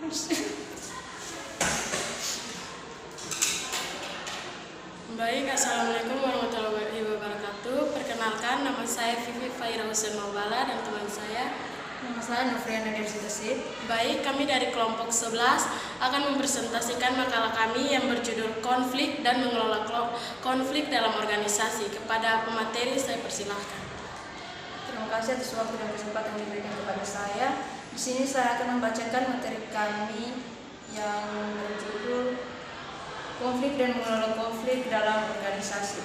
Baik, Assalamualaikum warahmatullahi wabarakatuh. Perkenalkan, nama saya Vivi Faira Hussein Maubala dan teman saya. Nama saya Novriana Dersitasid. Baik, kami dari kelompok 11 akan mempresentasikan makalah kami yang berjudul Konflik dan Mengelola Konflik dalam Organisasi. Kepada pemateri saya persilahkan. Terima kasih atas waktu dan kesempatan yang diberikan kepada saya. Di sini saya akan membacakan materi kami yang berjudul Konflik dan Mengelola Konflik dalam Organisasi.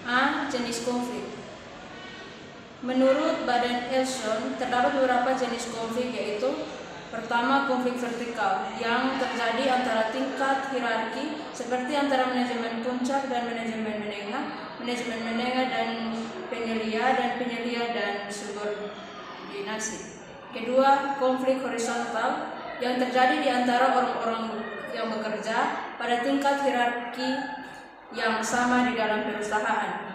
A. Jenis konflik. Menurut Badan Elson, terdapat beberapa jenis konflik, yaitu pertama, konflik vertikal yang terjadi antara tingkat hierarki seperti antara manajemen puncak dan manajemen menengah dan penyelia dan subordinasi. Kedua, konflik horizontal yang terjadi di antara orang-orang yang bekerja pada tingkat hierarki yang sama di dalam perusahaan.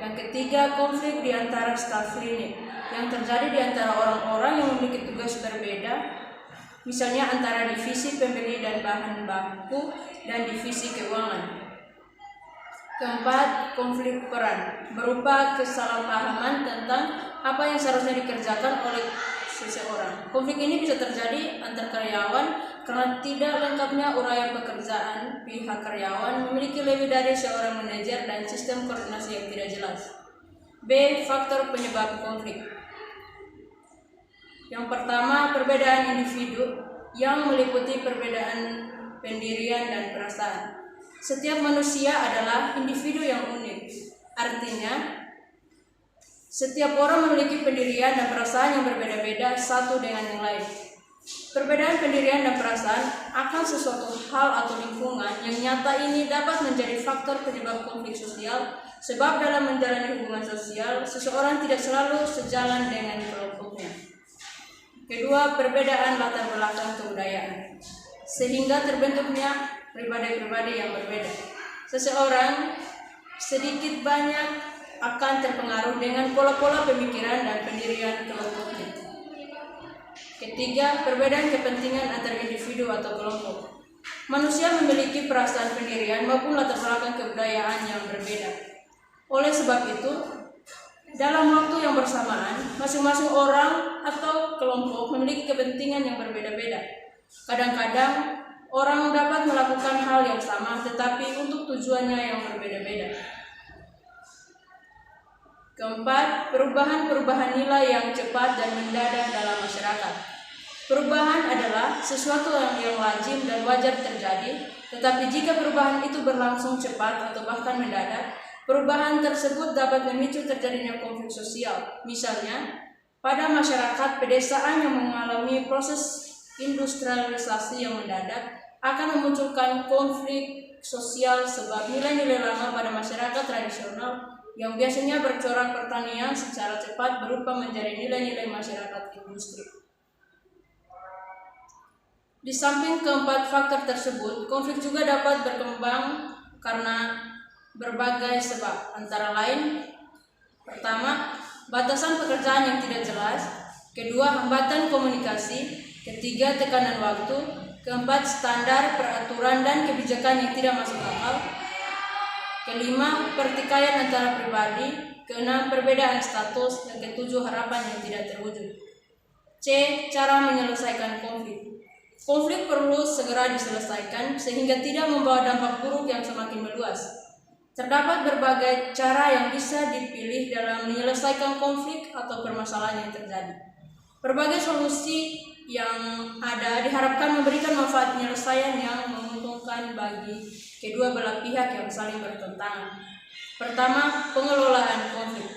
Yang ketiga, konflik di antara staf klinik yang terjadi di antara orang-orang yang memiliki tugas berbeda, misalnya antara divisi pembeli dan bahan baku dan divisi keuangan. Keempat, konflik peran berupa kesalahpahaman tentang apa yang seharusnya dikerjakan oleh seseorang. Konflik ini bisa terjadi antar karyawan karena tidak lengkapnya uraian pekerjaan. Pihak karyawan memiliki lebih dari seorang manajer dan sistem koordinasi yang tidak jelas. B. Faktor penyebab konflik. Yang pertama, perbedaan individu yang meliputi perbedaan pendirian dan perasaan. Setiap manusia adalah individu yang unik. Artinya, setiap orang memiliki pendirian dan perasaan yang berbeda-beda satu dengan yang lain. Perbedaan pendirian dan perasaan akan sesuatu hal atau lingkungan yang nyata ini dapat menjadi faktor penyebab konflik sosial, sebab dalam menjalani hubungan sosial, seseorang tidak selalu sejalan dengan kelompoknya. Kedua, perbedaan latar belakang kebudayaan, sehingga terbentuknya pribadi-pribadi yang berbeda. Seseorang sedikit banyak akan terpengaruh dengan pola-pola pemikiran dan pendirian kelompoknya. Ketiga, perbedaan kepentingan antar individu atau kelompok. Manusia memiliki perasaan pendirian maupun latar belakang kebudayaan yang berbeda. Oleh sebab itu, dalam waktu yang bersamaan, masing-masing orang atau kelompok memiliki kepentingan yang berbeda-beda. Kadang-kadang, orang dapat melakukan hal yang sama, tetapi untuk tujuannya yang berbeda-beda. Keempat, perubahan nilai yang cepat dan mendadak dalam masyarakat. Perubahan adalah sesuatu yang lazim dan wajar terjadi, tetapi jika perubahan itu berlangsung cepat atau bahkan mendadak, perubahan tersebut dapat memicu terjadinya konflik sosial. Misalnya, pada masyarakat pedesaan yang mengalami proses industrialisasi yang mendadak akan memunculkan konflik sosial sebab nilai-nilai lama pada masyarakat tradisional yang biasanya bercorak pertanian secara cepat berubah menjadi nilai-nilai masyarakat industri. Di samping keempat faktor tersebut, konflik juga dapat berkembang karena berbagai sebab, antara lain: pertama, batasan pekerjaan yang tidak jelas; kedua, hambatan komunikasi; ketiga, tekanan waktu; keempat, standar, peraturan, dan kebijakan yang tidak masuk akal; kelima, pertikaian antara pribadi; keenam, perbedaan status; dan ketujuh, harapan yang tidak terwujud. C. Cara menyelesaikan konflik. Konflik perlu segera diselesaikan sehingga tidak membawa dampak buruk yang semakin meluas. Terdapat berbagai cara yang bisa dipilih dalam menyelesaikan konflik atau permasalahan yang terjadi. Berbagai solusi yang ada diharapkan memberikan manfaat penyelesaian yang menguntungkan bagi kedua belah pihak yang saling bertentangan. Pertama, pengelolaan konflik.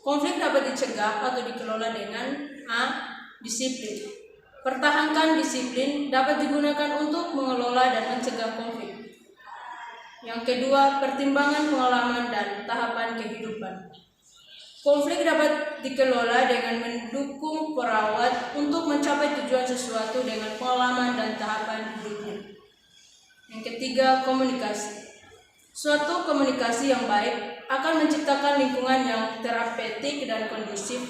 Konflik dapat dicegah atau dikelola dengan A. Disiplin. Pertahankan disiplin dapat digunakan untuk mengelola dan mencegah konflik. Yang kedua, pertimbangan pengalaman dan tahapan kehidupan. Konflik dapat dikelola dengan mendukung perawat untuk mencapai tujuan sesuatu dengan pengalaman dan tahapan hidupnya. Yang ketiga, komunikasi. Suatu komunikasi yang baik akan menciptakan lingkungan yang terapeutik dan kondusif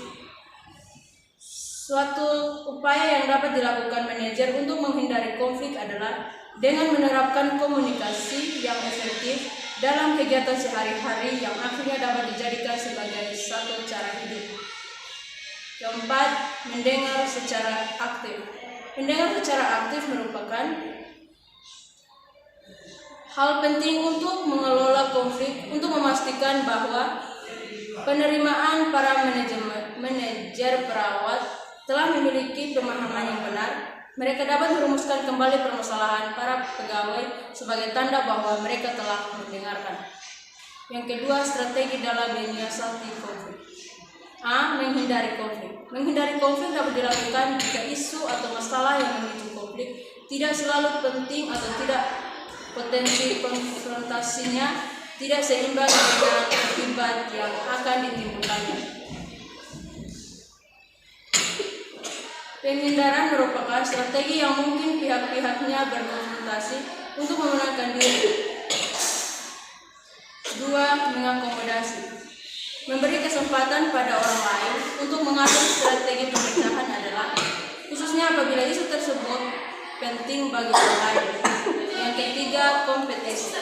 Suatu upaya yang dapat dilakukan manajer untuk menghindari konflik adalah dengan menerapkan komunikasi yang efektif dalam kegiatan sehari-hari yang akhirnya dapat dijadikan sebagai satu cara hidup. Keempat, mendengar secara aktif. Mendengar secara aktif merupakan hal penting untuk mengelola konflik, untuk memastikan bahwa penerimaan para manajer perawat telah memiliki pemahaman yang benar. Mereka dapat merumuskan kembali permasalahan para pegawai sebagai tanda bahwa mereka telah mendengarkan. Yang kedua, strategi dalam menyiasati konflik. A. Menghindari konflik. Menghindari konflik dapat dilakukan jika isu atau masalah yang memicu konflik tidak selalu penting atau tidak potensi konfrontasinya tidak seimbang dengan akibat yang akan ditimbulkannya. Penghindaran merupakan strategi yang mungkin pihak-pihaknya berkonfrontasi untuk memenangkan diri. 2. Mengakomodasi. Memberi kesempatan pada orang lain untuk mengatur strategi pemecahan adalah khususnya apabila isu tersebut penting bagi orang lain. Yang ketiga, kompetisi.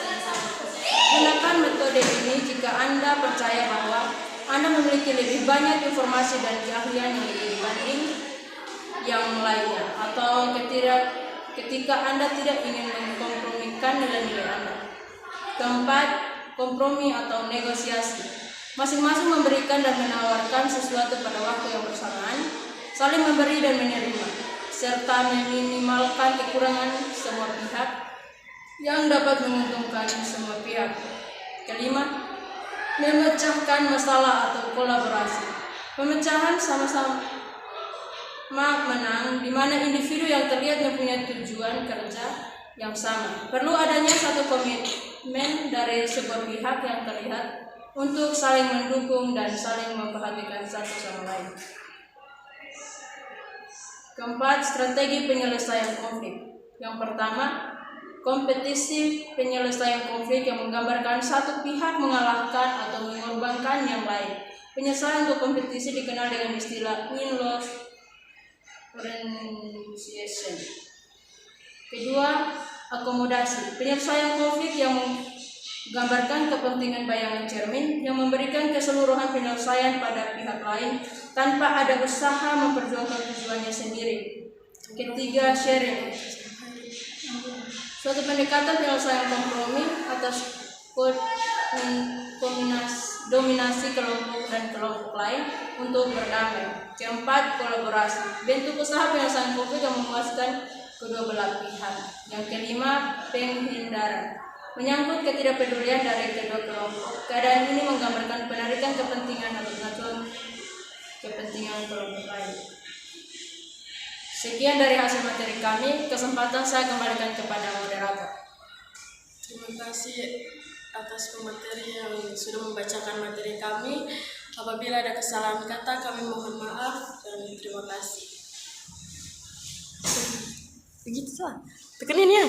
Gunakan metode ini jika Anda percaya bahwa Anda memiliki lebih banyak informasi dan keahlian yang dibanding yang lainnya, atau ketika Anda tidak ingin mengkompromikan nilai-nilai Anda. Keempat, kompromi atau negosiasi. Masing-masing memberikan dan menawarkan sesuatu pada waktu yang bersamaan, saling memberi dan menerima, serta meminimalkan kekurangan semua pihak yang dapat menguntungkan semua pihak. Kelima, memecahkan masalah atau kolaborasi. Pemecahan sama-sama menang, di mana individu yang terlihat mempunyai tujuan kerja yang sama. Perlu adanya satu komitmen dari sebuah pihak yang terlihat untuk saling mendukung dan saling memperhatikan satu sama lain. Keempat, strategi penyelesaian konflik. Yang pertama, kompetisi penyelesaian konflik yang menggambarkan satu pihak mengalahkan atau mengorbankan yang lain. Penyelesaian untuk kompetisi dikenal dengan istilah win-loss renunciation. Kedua, akomodasi. Penyelesaian konflik yang menggambarkan kepentingan bayangan cermin yang memberikan keseluruhan penyelesaian pada pihak lain tanpa ada usaha memperjuangkan tujuannya sendiri. Ketiga, sharing. Suatu pendekatan penyelesaian kompromi atas dominasi kelompok dan kelompok lain untuk berdamai. Keempat, kolaborasi. Bentuk usaha penyelesaian konflik yang memuaskan kedua belah pihak. Yang kelima, penghindaran. Menyangkut ketidakpedulian dari kedua kelompok. Keadaan ini menggambarkan penarikan kepentingan atau pengacuan kepentingan kelompok lain. Sekian dari hasil materi kami. Kesempatan saya kembalikan kepada moderator. Terima kasih atas pemateri yang sudah membacakan materi kami. Apabila ada kesalahan kata, kami mohon maaf dan terima kasih. Begitu lah. Tekenin ya.